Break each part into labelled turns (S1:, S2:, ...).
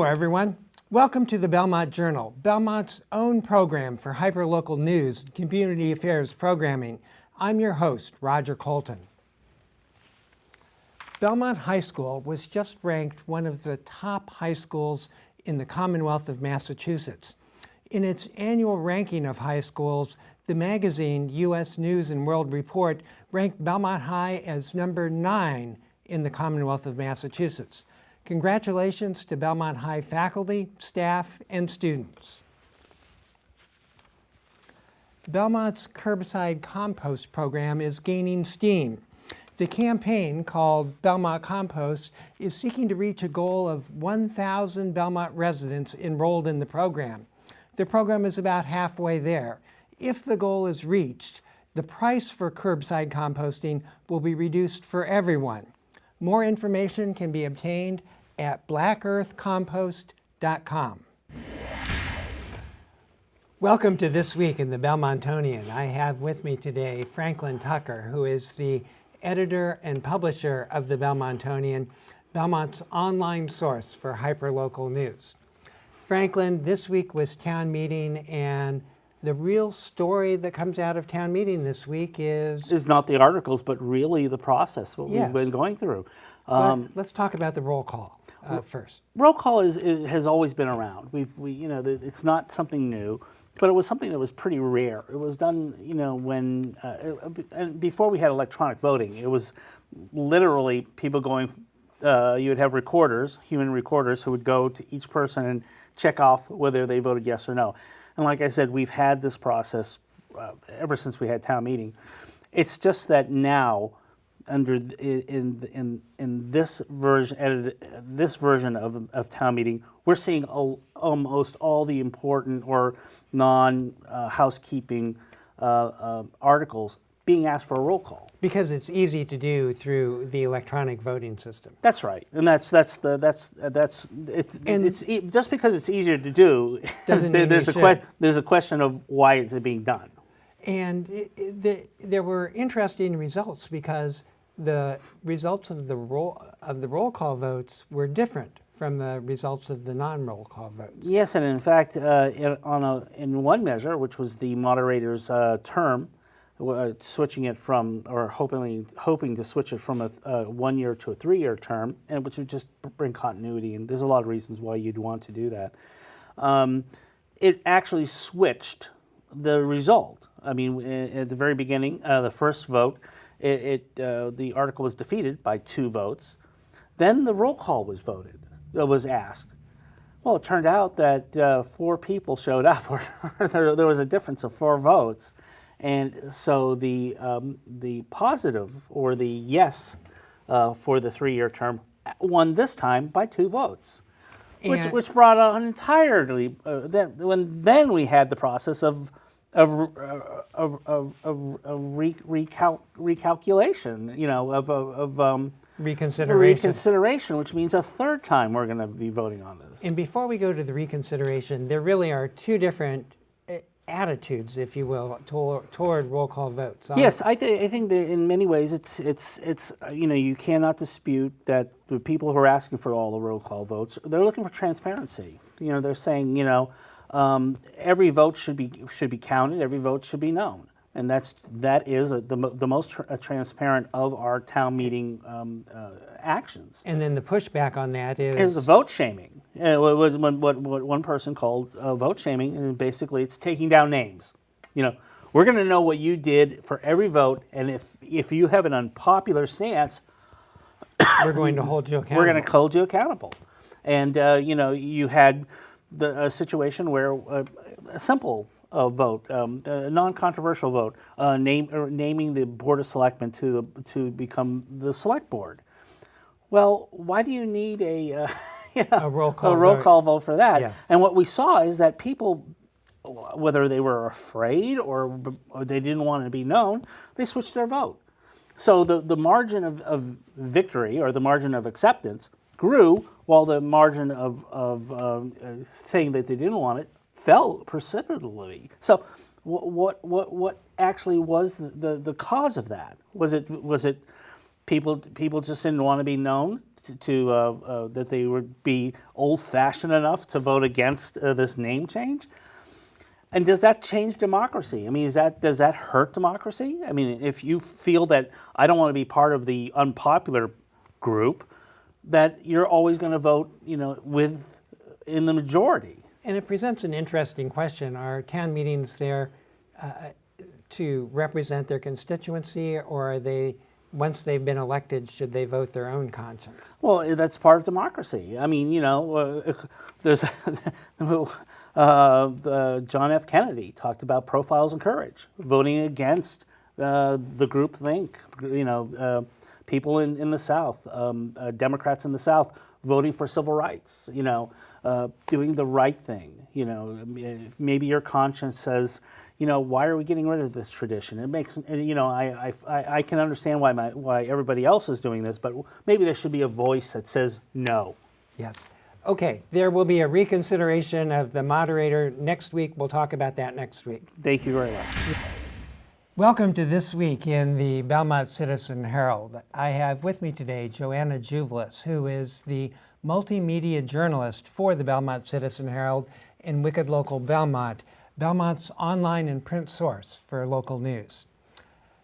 S1: Hello, everyone. Welcome to the Belmont Journal, Belmont's own program for hyperlocal news and community affairs programming. I'm your host, Roger Colton. Belmont High School was just ranked one of the top high schools in the Commonwealth of Massachusetts. In its annual ranking of high schools, the magazine U.S. News and World Report ranked Belmont High as number 9 in the Commonwealth of Massachusetts. Congratulations to Belmont High faculty, staff, and students. Belmont's curbside compost program is gaining steam. The campaign, called Belmont Compost, is seeking to reach a goal of 1,000 Belmont residents enrolled in the program. The program is about halfway there. If the goal is reached, the price for curbside composting will be reduced for everyone. More information can be obtained at blackearthcompost.com. Welcome to This Week in the Belmontonian. I have with me today Franklin Tucker, who is the editor and publisher of the Belmontonian, Belmont's online source for hyperlocal news. Franklin, this week was town meeting, and the real story that comes out of town meeting this week is
S2: not the articles, but really the process, what we've been going through.
S1: Let's talk about the roll call first.
S2: Roll call has always been around. It's not something new, but it was something that was pretty rare. It was done, when and before we had electronic voting. It was literally people going. You would have recorders, human recorders, who would go to each person and check off whether they voted yes or no. And like I said, we've had this process ever since we had town meeting. It's just that now, in this version of town meeting, we're seeing almost all the important or non-housekeeping articles being asked for a roll call.
S1: Because it's easy to do through the electronic voting system.
S2: That's right, and it's just because it's easier to do
S1: doesn't mean
S2: there's a question of why is it being done.
S1: And there were interesting results because the results of the roll call votes were different from the results of the non-roll call votes.
S2: Yes, and in fact, in one measure, which was the moderator's term, switching it from, or hoping to switch it from a 1-year to a 3-year term, and which would just bring continuity. And there's a lot of reasons why you'd want to do that. It actually switched the result. I mean, at the very beginning, the first vote, the article was defeated by 2 votes. Then the roll call was asked. Well, it turned out that 4 people showed up, or there was a difference of 4 votes. And so the positive, or the yes for the 3-year term, won this time by 2 votes, which brought on an entirely. Then we had the process of recalculation, reconsideration, which means a third time we're going to be voting on this.
S1: And before we go to the reconsideration, there really are 2 different attitudes, if you will, toward roll call votes.
S2: Yes, I think that in many ways it's you cannot dispute that the people who are asking for all the roll call votes, they're looking for transparency. They're saying every vote should be counted, every vote should be known, and that is the most transparent of our town meeting actions.
S1: And then the pushback on that is
S2: the vote shaming. What one person called vote shaming, and basically it's taking down names. We're going to know what you did for every vote, and if you have an unpopular stance,
S1: we're going to hold you accountable.
S2: We're going to hold you accountable. And you had a situation where a simple vote, a non-controversial vote, naming the Board of Selectmen to become the Select Board. Well, why do you need a roll call vote for that?
S1: Yes.
S2: And what we saw is that people, whether they were afraid or they didn't want to be known, they switched their vote. So the margin of victory, or the margin of acceptance, grew, while the margin of saying that they didn't want it fell precipitously. So what actually was the cause of that? Was it people just didn't want to be known that they would be old-fashioned enough to vote against this name change. And does that change democracy? I mean, does that hurt democracy? I mean, if you feel that I don't want to be part of the unpopular group, that you're always going to vote, in the majority.
S1: And it presents an interesting question. Are town meetings there to represent their constituency, or are they, once they've been elected, should they vote their own conscience?
S2: Well, that's part of democracy. I mean, there's John F. Kennedy talked about profiles in courage, voting against the groupthink. People in the South, Democrats in the South, voting for civil rights. Doing the right thing. Maybe your conscience says, why are we getting rid of this tradition? It makes, I can understand why everybody else is doing this, but maybe there should be a voice that says no.
S1: Yes. Okay, there will be a reconsideration of the moderator next week. We'll talk about that next week.
S2: Thank you very much.
S1: Welcome to This Week in the Belmont Citizen-Herald. I have with me today Joanna Tzouvelis, who is the multimedia journalist for the Belmont Citizen-Herald and Wicked Local Belmont, Belmont's online and print source for local news.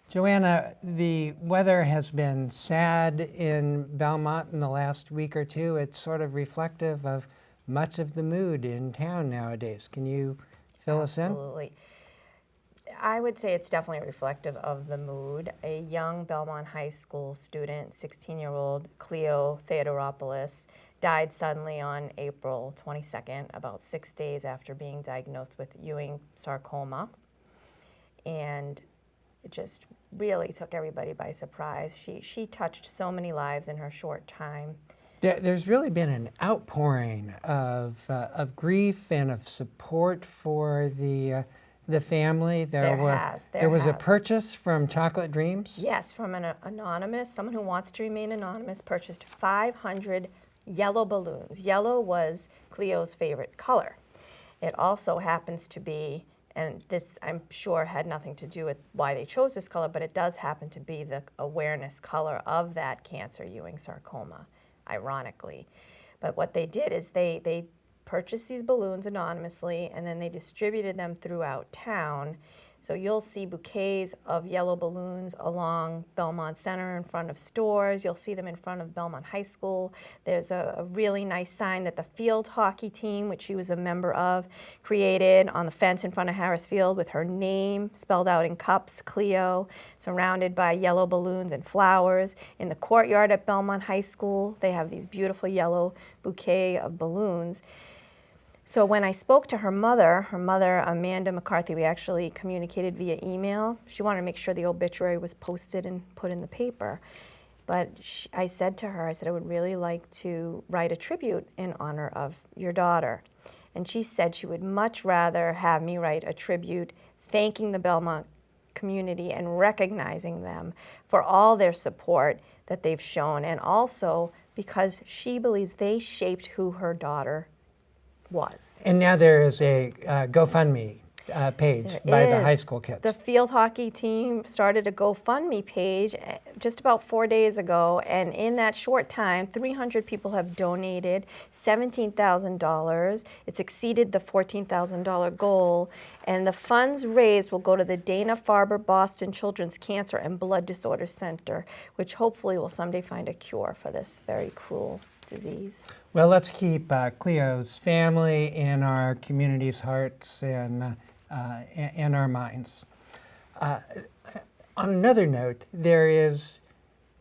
S1: Joanna, the weather has been sad in Belmont in the last week or two. It's sort of reflective of much of the mood in town nowadays. Can you fill us in?
S3: Absolutely. I would say it's definitely reflective of the mood. A young Belmont High School student, 16-year-old Cleo Theodoropoulos, died suddenly on April 22nd, about 6 days after being diagnosed with Ewing sarcoma. And it just really took everybody by surprise. She touched so many lives in her short time.
S1: There's really been an outpouring of grief and of support for the family. There was a purchase from Chocolate Dreams.
S3: Yes, from an anonymous, someone who wants to remain anonymous, purchased 500 yellow balloons. Yellow was Cleo's favorite color. It also happens to be, and this I'm sure had nothing to do with why they chose this color, but it does happen to be the awareness color of that cancer, Ewing sarcoma, ironically. But what they did is they purchased these balloons anonymously, and then they distributed them throughout town. So you'll see bouquets of yellow balloons along Belmont Center in front of stores. You'll see them in front of Belmont High School. There's a really nice sign that the field hockey team, which she was a member of, created on the fence in front of Harris Field with her name spelled out in cups, Cleo, surrounded by yellow balloons and flowers. In the courtyard at Belmont High School, they have these beautiful yellow bouquet of balloons. So when I spoke to her mother, Amanda McCarthy, we actually communicated via email. She wanted to make sure the obituary was posted and put in the paper. But I said to her, I would really like to write a tribute in honor of your daughter. And she said she would much rather have me write a tribute thanking the Belmont community and recognizing them for all their support that they've shown, and also because she believes they shaped who her daughter was.
S1: And now there is a GoFundMe page by the high school kids.
S3: The field hockey team started a GoFundMe page just about 4 days ago, and in that short time, 300 people have donated $17,000. It's exceeded the $14,000 goal, and the funds raised will go to the Dana-Farber Boston Children's Cancer and Blood Disorder Center, which hopefully will someday find a cure for this very cruel disease.
S1: Well, let's keep Cleo's family in our community's hearts and our minds. On another note, there is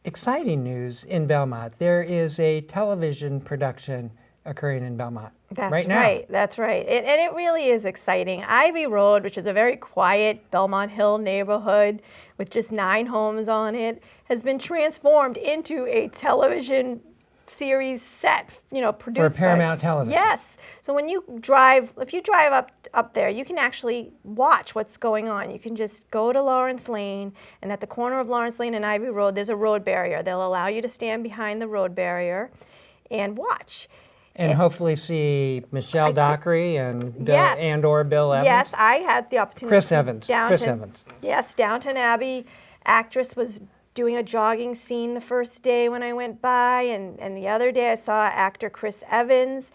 S1: exciting news in Belmont. There is a television production occurring in Belmont right now.
S3: That's right. And it really is exciting. Ivy Road, which is a very quiet Belmont Hill neighborhood with just 9 homes on it, has been transformed into a television series set, produced
S1: for Paramount Television.
S3: Yes. So when you drive, if you drive up there, you can actually watch what's going on. You can just go to Lawrence Lane, and at the corner of Lawrence Lane and Ivy Road, there's a road barrier. They'll allow you to stand behind the road barrier and watch.
S1: And hopefully see Michelle Dockery and
S3: Yes.
S1: or Bill Evans.
S3: Yes, I had the opportunity.
S1: Chris Evans.
S3: Yes, Downton Abbey actress was doing a jogging scene the first day when I went by, and the other day I saw actor Chris Evans,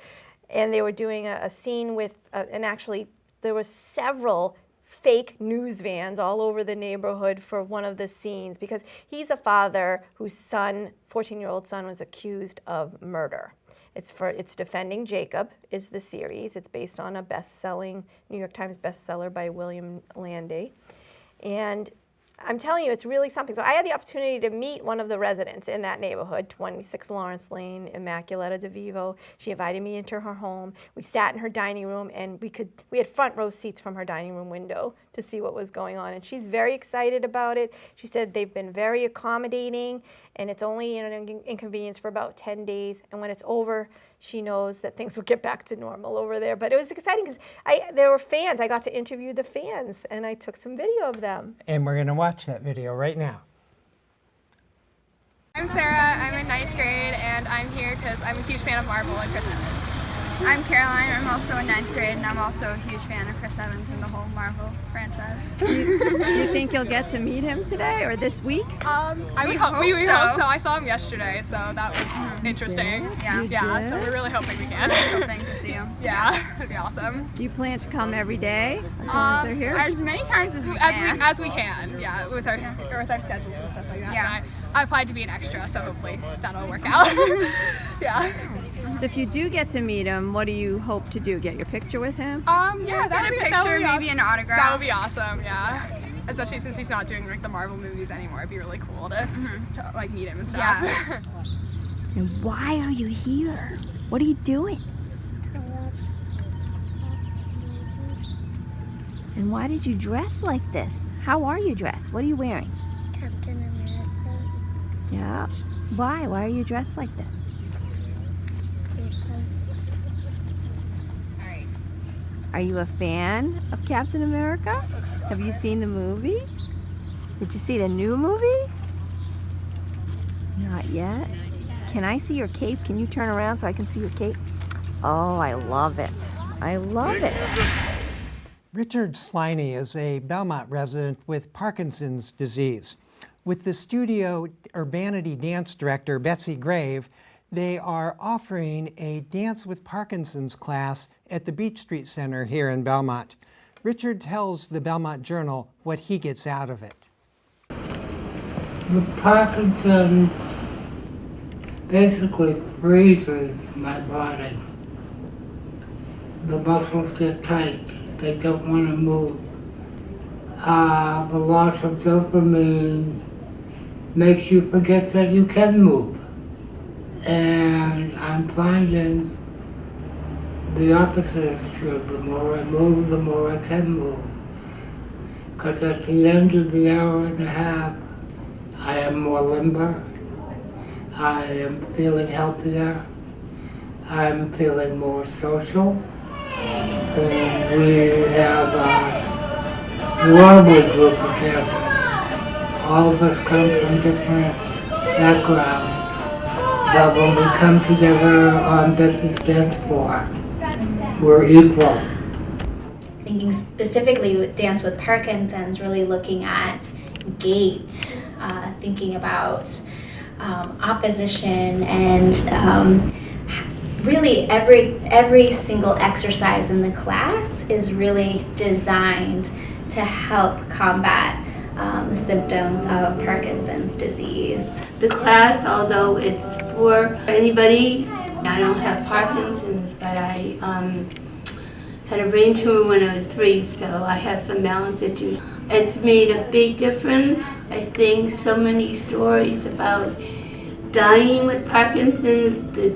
S3: and they were doing a scene with, and actually there was several fake news vans all over the neighborhood for one of the scenes, because he's a father whose son, 14-year-old son, was accused of murder. It's Defending Jacob is the series. It's based on a best-selling, New York Times bestseller by William Landay. And I'm telling you, it's really something. So I had the opportunity to meet one of the residents in that neighborhood, 26 Lawrence Lane, Immaculata DeVivo. She invited me into her home. We sat in her dining room, and we had front row seats from her dining room window to see what was going on. And she's very excited about it. She said they've been very accommodating, and it's only an inconvenience for about 10 days. And when it's over, she knows that things will get back to normal over there. But it was exciting because there were fans. I got to interview the fans, and I took some video of them.
S1: And we're going to watch that video right now.
S4: I'm Sarah, I'm in 9th grade, and I'm here because I'm a huge fan of Marvel and Chris Evans.
S5: I'm Caroline, I'm also in 9th grade, and I'm also a huge fan of Chris Evans and the whole Marvel franchise.
S6: Do you think you'll get to meet him today or this week?
S4: We
S5: hope
S4: hope
S5: so.
S4: so. I saw him yesterday, so that was interesting.
S5: Yeah.
S4: So we're really hoping we can.
S5: Hoping to see him.
S4: Yeah, it'd be awesome.
S6: Do you plan to come every day as long as they're here?
S5: As many times as we can.
S4: As we can, yeah, with our schedules and stuff like that.
S5: Yeah.
S4: And I applied to be an extra, so hopefully that'll work out. Yeah.
S6: So if you do get to meet him, what do you hope to do? Get your picture with him?
S4: Yeah,
S5: Get a picture, maybe an autograph.
S4: That would be awesome, yeah. Especially since he's not doing like the Marvel movies anymore, it'd be really cool to like meet him and stuff.
S5: Yeah.
S6: And why are you here? What are you doing? And why did you dress like this? How are you dressed? What are you wearing?
S7: Captain America,
S6: Yeah. Why? Why are you dressed like this?
S7: because
S6: Are you a fan of Captain America? Have you seen the movie? Did you see the new movie? Not yet. Can I see your cape? Can you turn around so I can see your cape? Oh, I love it. I love it.
S1: Richard Sliney is a Belmont resident with Parkinson's disease. With the studio urbanity dance director, Betsy Grave, they are offering a Dance with Parkinson's class at the Beach Street Center here in Belmont. Richard tells the Belmont Journal what he gets out of it.
S8: The Parkinson's basically freezes my body. The muscles get tight. They don't want to move. The loss of dopamine makes you forget that you can move. And I'm finding the opposite is true. The more I move, the more I can move. Because at the end of the hour and a half, I am more limber. I am feeling healthier. I'm feeling more social. And we have a lovely group of dancers. All of us come from different backgrounds. But when we come together on Betsy's dance floor, we're equal.
S7: thinking specifically with Dance with Parkinson's, really looking at gait, thinking about opposition, and really every single exercise in the class is really designed to help combat the symptoms of Parkinson's disease.
S9: The class, although it's for anybody, I don't have Parkinson's, but I had a brain tumor when I was 3, so I have some balance issues. It's made a big difference. I think so many stories about dying with Parkinson's, the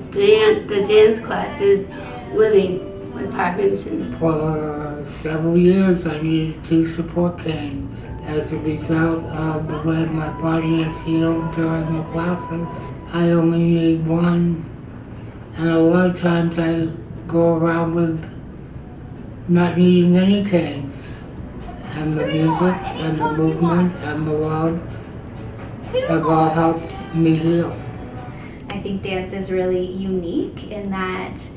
S9: dance classes, living with Parkinson's.
S8: For several years, I needed 2 support canes. As a result of the way my body has healed during the classes, I only need 1. And a lot of times I go around with not needing any canes. And the music and the movement and the love have all helped me heal.
S7: I think dance is really unique in that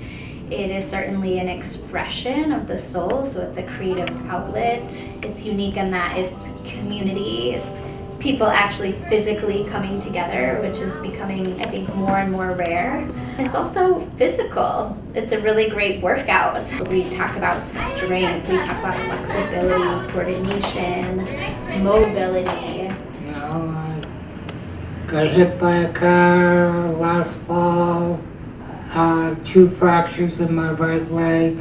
S7: it is certainly an expression of the soul, so it's a creative outlet. It's unique in that it's community, it's people actually physically coming together, which is becoming, I think, more and more rare. It's also physical. It's a really great workout. We talk about strength, we talk about flexibility, coordination, mobility.
S8: You know, I got hit by a car last fall, 2 fractures in my right leg,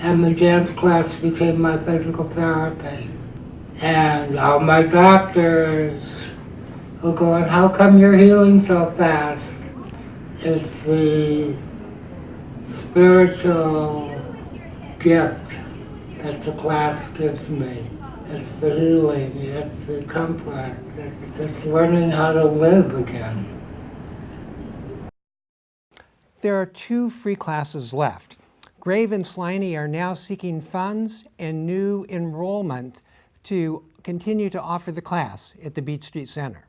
S8: and the dance class became my physical therapy. And all my doctors were going, how come you're healing so fast? It's the spiritual gift that the class gives me. It's the healing, it's the comfort, it's learning how to live again.
S1: There are 2 free classes left. Grave and Sliney are now seeking funds and new enrollment to continue to offer the class at the Beach Street Center.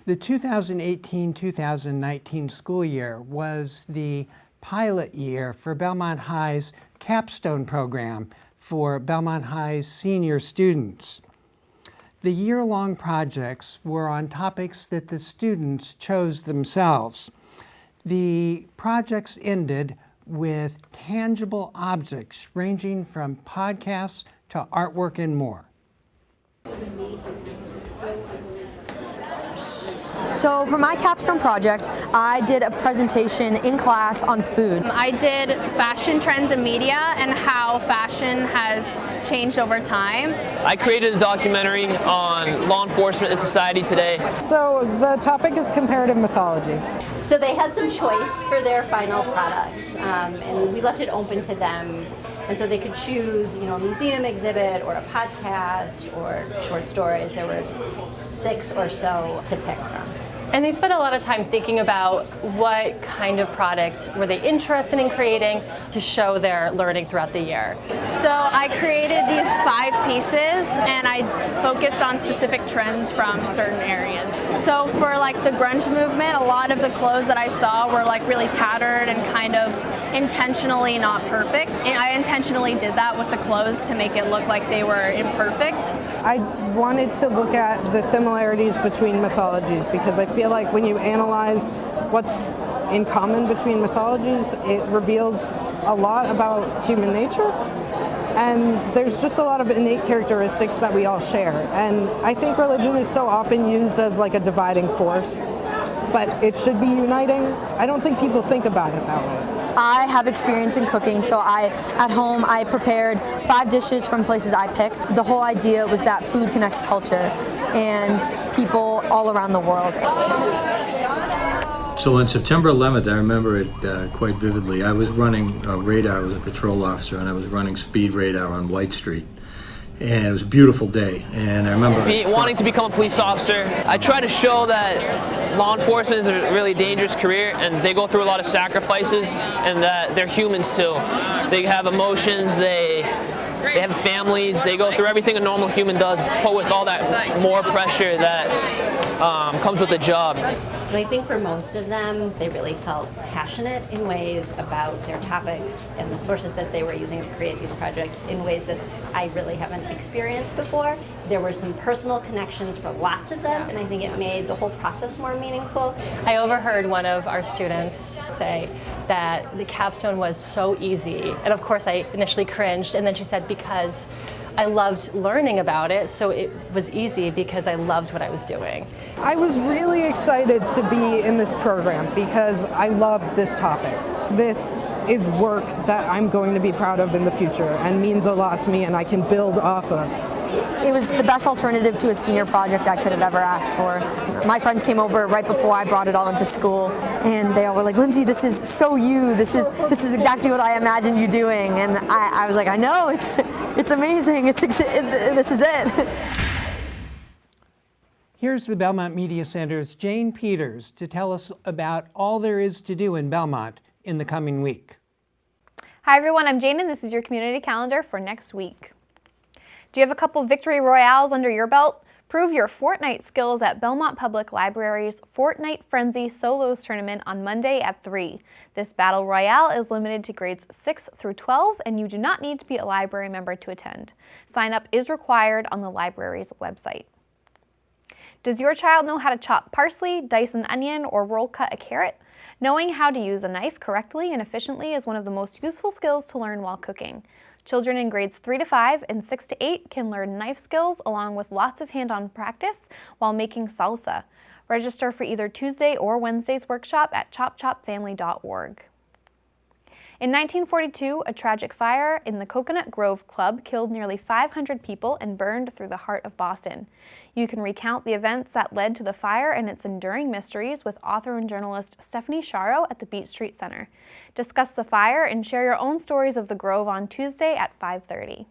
S1: The 2018-2019 school year was the pilot year for Belmont High's capstone program for Belmont High's senior students. The year-long projects were on topics that the students chose themselves. The projects ended with tangible objects ranging from podcasts to artwork and more.
S10: So for my capstone project, I did a presentation in class on food.
S11: I did fashion trends in media and how fashion has changed over time.
S12: I created a documentary on law enforcement and society today.
S13: So the topic is comparative mythology.
S14: So they had some choice for their final products, and we left it open to them. And so they could choose, a museum exhibit or a podcast or short stories. There were 6 or so to pick from.
S11: And they spent a lot of time thinking about what kind of product were they interested in creating to show their learning throughout the year.
S4: So I created these 5 pieces and I focused on specific trends from certain areas. So for like the grunge movement, a lot of the clothes that I saw were like really tattered and kind of intentionally not perfect. And I intentionally did that with the clothes to make it look like they were imperfect.
S13: I wanted to look at the similarities between mythologies because I feel like when you analyze what's in common between mythologies, it reveals a lot about human nature. And there's just a lot of innate characteristics that we all share. And I think religion is so often used as like a dividing force, but it should be uniting. I don't think people think about it that way.
S10: I have experience in cooking, so at home I prepared 5 dishes from places I picked. The whole idea was that food connects culture and people all around the world.
S15: So on September 11th, I remember it quite vividly. I was running radar. I was a patrol officer, and I was running speed radar on White Street. And it was a beautiful day. And I remember
S12: wanting to become a police officer, I try to show that law enforcement is a really dangerous career, and they go through a lot of sacrifices, and that they're humans too. They have emotions. They have families. They go through everything a normal human does, but with all that more pressure that comes with the job.
S14: So I think for most of them, they really felt passionate in ways about their topics and the sources that they were using to create these projects in ways that I really haven't experienced before. There were some personal connections for lots of them, and I think it made the whole process more meaningful.
S11: I overheard one of our students say that the capstone was so easy. And of course I initially cringed, and then she said, because I loved learning about it, so it was easy because I loved what I was doing.
S13: I was really excited to be in this program because I love this topic. This is work that I'm going to be proud of in the future and means a lot to me and I can build off of.
S10: It was the best alternative to a senior project I could have ever asked for. My friends came over right before I brought it all into school, and they all were like, "Lindsay, this is so you. This is exactly what I imagined you doing." And I was like, "I know, it's amazing. This is it."
S1: Here's the Belmont Media Center's Jane Peters to tell us about all there is to do in Belmont in the coming week.
S16: Hi everyone, I'm Jane and this is your community calendar for next week. Do you have a couple Victory Royales under your belt? Prove your Fortnite skills at Belmont Public Library's Fortnite Frenzy Solos Tournament on Monday at 3. This Battle Royale is limited to grades 6 through 12 and you do not need to be a library member to attend. Sign up is required on the library's website. Does your child know how to chop parsley, dice an onion, or roll cut a carrot? Knowing how to use a knife correctly and efficiently is one of the most useful skills to learn while cooking. Children in grades 3 to 5 and 6 to 8 can learn knife skills along with lots of hand-on practice while making salsa. Register for either Tuesday or Wednesday's workshop at chopchopfamily.org. In 1942, a tragic fire in the Coconut Grove Club killed nearly 500 people and burned through the heart of Boston. You can recount the events that led to the fire and its enduring mysteries with author and journalist Stephanie Sharo at the Beat Street Center. Discuss the fire and share your own stories of the Grove on Tuesday at 5:30.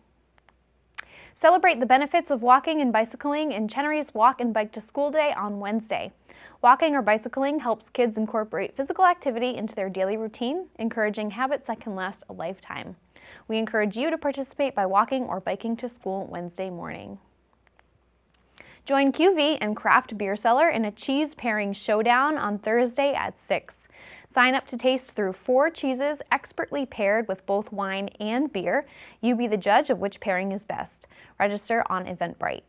S16: Celebrate the benefits of walking and bicycling in Chenery's Walk and Bike to School Day on Wednesday. Walking or bicycling helps kids incorporate physical activity into their daily routine, encouraging habits that can last a lifetime. We encourage you to participate by walking or biking to school Wednesday morning. Join QV and Craft Beer Cellar in a cheese pairing showdown on Thursday at 6. Sign up to taste through 4 cheeses expertly paired with both wine and beer. You be the judge of which pairing is best. Register on Eventbrite.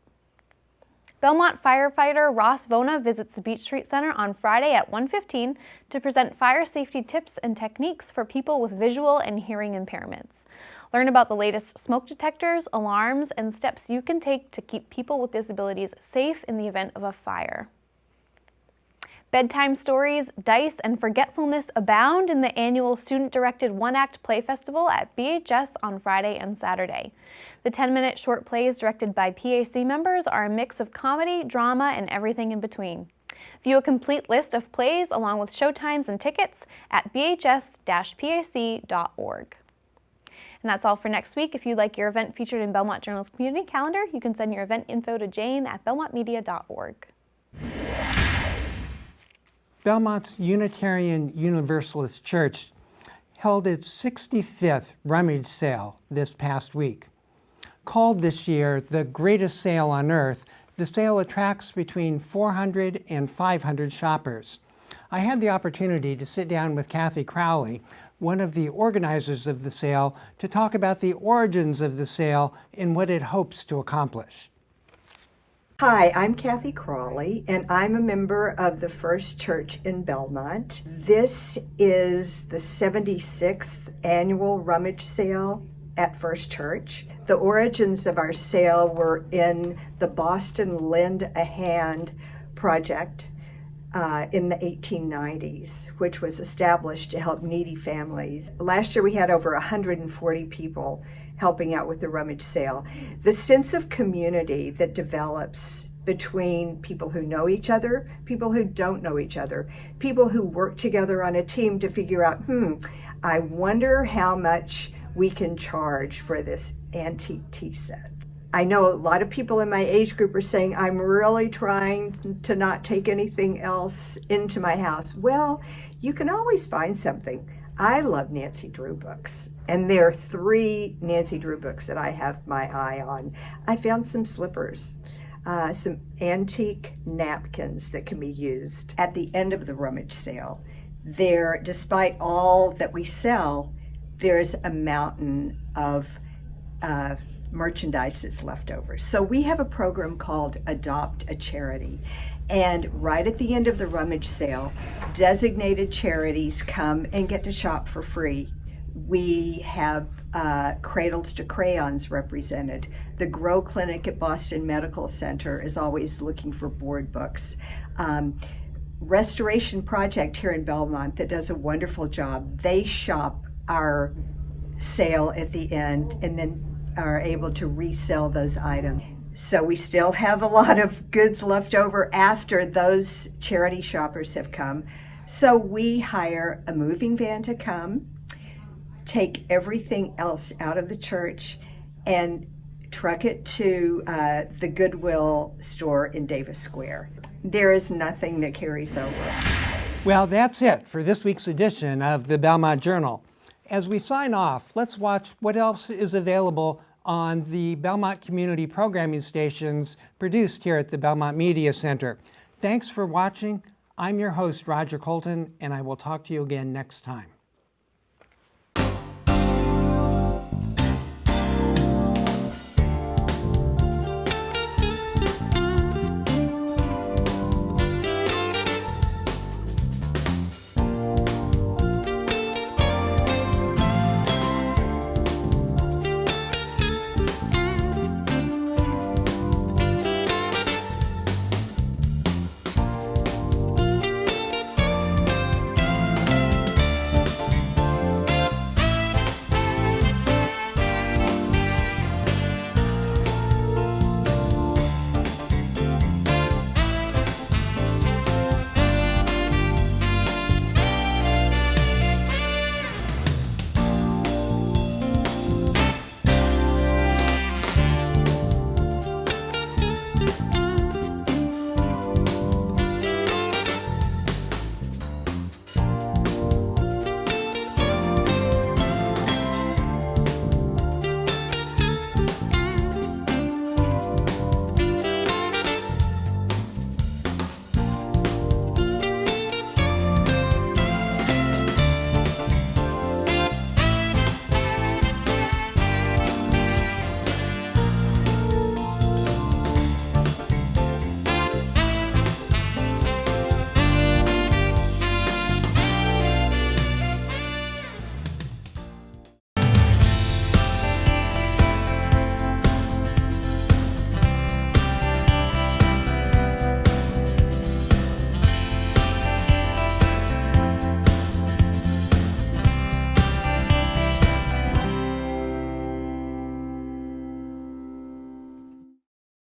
S16: Belmont firefighter Ross Vona visits the Beach Street Center on Friday at 1:15 to present fire safety tips and techniques for people with visual and hearing impairments. Learn about the latest smoke detectors, alarms, and steps you can take to keep people with disabilities safe in the event of a fire. Bedtime stories, dice, and forgetfulness abound in the annual student-directed one-act play festival at BHS on Friday and Saturday. The 10-minute short plays directed by PAC members are a mix of comedy, drama, and everything in between. View a complete list of plays along with showtimes and tickets at bhs-pac.org. And that's all for next week. If you'd like your event featured in Belmont Journal's community calendar, you can send your event info to Jane at belmontmedia.org.
S1: Belmont's Unitarian Universalist Church held its 65th rummage sale this past week. Called this year the greatest sale on earth, the sale attracts between 400 and 500 shoppers. I had the opportunity to sit down with Kathy Crowley, one of the organizers of the sale, to talk about the origins of the sale and what it hopes to accomplish.
S17: Hi, I'm Kathy Crawley, and I'm a member of the First Church in Belmont. This is the 76th annual rummage sale at First Church. The origins of our sale were in the Boston Lend a Hand project in the 1890s, which was established to help needy families. Last year we had over 140 people helping out with the rummage sale. The sense of community that develops between people who know each other, people who don't know each other, people who work together on a team to figure out, I wonder how much we can charge for this antique tea set. I know a lot of people in my age group are saying, I'm really trying to not take anything else into my house. Well, you can always find something. I love Nancy Drew books, and there are 3 Nancy Drew books that I have my eye on. I found some slippers, some antique napkins that can be used at the end of the rummage sale. There, despite all that we sell, there's a mountain of merchandise that's left over. So we have a program called Adopt a Charity. And right at the end of the rummage sale, designated charities come and get to shop for free. We have Cradles to Crayons represented. The Grow Clinic at Boston Medical Center is always looking for board books. Restoration Project here in Belmont that does a wonderful job. They shop our sale at the end and then are able to resell those items. So we still have a lot of goods left over after those charity shoppers have come. So we hire a moving van to come, take everything else out of the church, and truck it to the Goodwill store in Davis Square. There is nothing that carries over.
S1: Well, that's it for this week's edition of the Belmont Journal. As we sign off, let's watch what else is available on the Belmont community programming stations produced here at the Belmont Media Center. Thanks for watching. I'm your host, Roger Colton, and I will talk to you again next time.